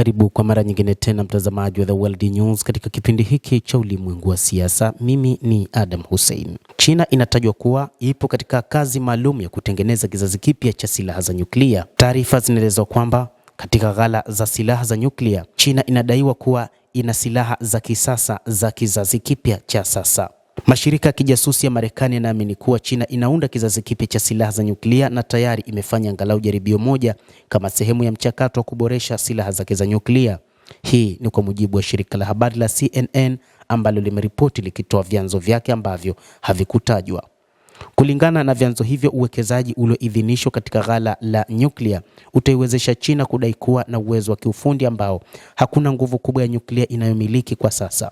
Karibu kwa mara nyingine tena mtazamaji wa The World News katika kipindi hiki cha ulimwengu wa siasa. Mimi ni Adam Hussein. China inatajwa kuwa ipo katika kazi maalum ya kutengeneza kizazi kipya cha silaha za nyuklia. Taarifa zinaeleza kwamba katika ghala za silaha za nyuklia, China inadaiwa kuwa ina silaha za kisasa za kizazi kipya cha sasa. Mashirika ya kijasusi ya Marekani yanaamini kuwa China inaunda kizazi kipya cha silaha za nyuklia na tayari imefanya angalau jaribio moja kama sehemu ya mchakato wa kuboresha silaha zake za nyuklia. Hii ni kwa mujibu wa shirika la habari la CNN ambalo limeripoti likitoa vyanzo vyake ambavyo havikutajwa. Kulingana na vyanzo hivyo, uwekezaji ulioidhinishwa katika ghala la nyuklia utaiwezesha China kudai kuwa na uwezo wa kiufundi ambao hakuna nguvu kubwa ya nyuklia inayomiliki kwa sasa.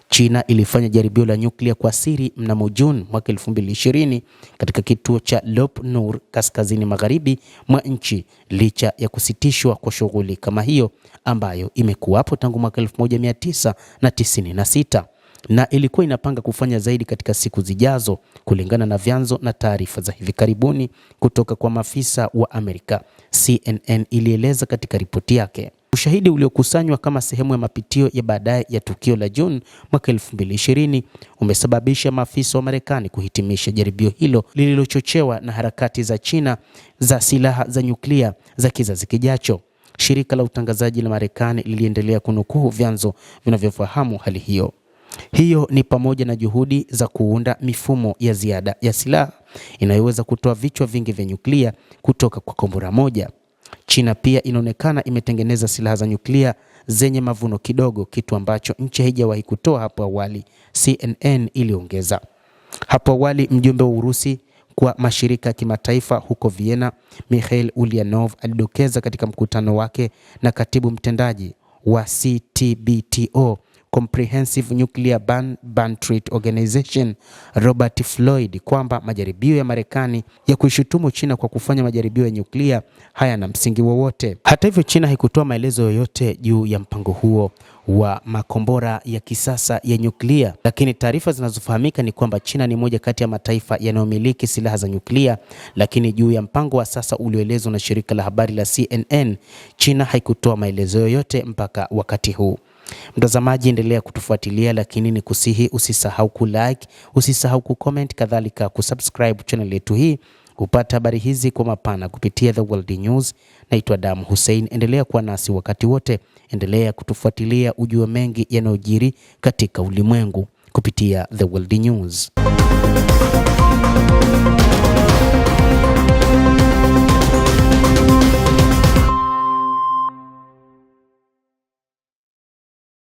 China ilifanya jaribio la nyuklia kwa siri mnamo Juni mwaka 2020 katika kituo cha Lop Nur kaskazini magharibi mwa nchi, licha ya kusitishwa kwa shughuli kama hiyo ambayo imekuwapo tangu mwaka 1996 na ilikuwa inapanga kufanya zaidi katika siku zijazo, kulingana na vyanzo na taarifa za hivi karibuni kutoka kwa maafisa wa Amerika. CNN ilieleza katika ripoti yake. Ushahidi uliokusanywa kama sehemu ya mapitio ya baadaye ya tukio la Juni mwaka 2020 umesababisha maafisa wa Marekani kuhitimisha jaribio hilo lililochochewa na harakati za China za silaha za nyuklia za kizazi kijacho. Shirika la utangazaji la Marekani liliendelea kunukuu vyanzo vinavyofahamu hali hiyo. Hiyo ni pamoja na juhudi za kuunda mifumo ya ziada ya silaha inayoweza kutoa vichwa vingi vya nyuklia kutoka kwa kombora moja. China pia inaonekana imetengeneza silaha za nyuklia zenye mavuno kidogo, kitu ambacho nchi haijawahi kutoa hapo awali, CNN iliongeza. Hapo awali mjumbe wa Urusi kwa mashirika ya kimataifa huko Vienna, Mikhail Ulyanov, alidokeza katika mkutano wake na katibu mtendaji wa CTBTO, Comprehensive Nuclear Ban Treaty Organization, Robert Floyd, kwamba majaribio ya Marekani ya kuishutumu China kwa kufanya majaribio ya nyuklia hayana msingi wowote. Hata hivyo, China haikutoa maelezo yoyote juu ya mpango huo wa makombora ya kisasa ya nyuklia, lakini taarifa zinazofahamika ni kwamba China ni moja kati ya mataifa yanayomiliki silaha za nyuklia. Lakini juu ya mpango wa sasa ulioelezwa na shirika la habari la CNN, China haikutoa maelezo yoyote mpaka wakati huu. Mtazamaji, endelea kutufuatilia, lakini ni kusihi usisahau kulike, usisahau kucomment, kadhalika kusubscribe channel yetu hii kupata habari hizi kwa mapana kupitia The World News. Naitwa Adam Hussein, endelea kuwa nasi wakati wote, endelea kutufuatilia ujue mengi yanayojiri katika ulimwengu kupitia The World News.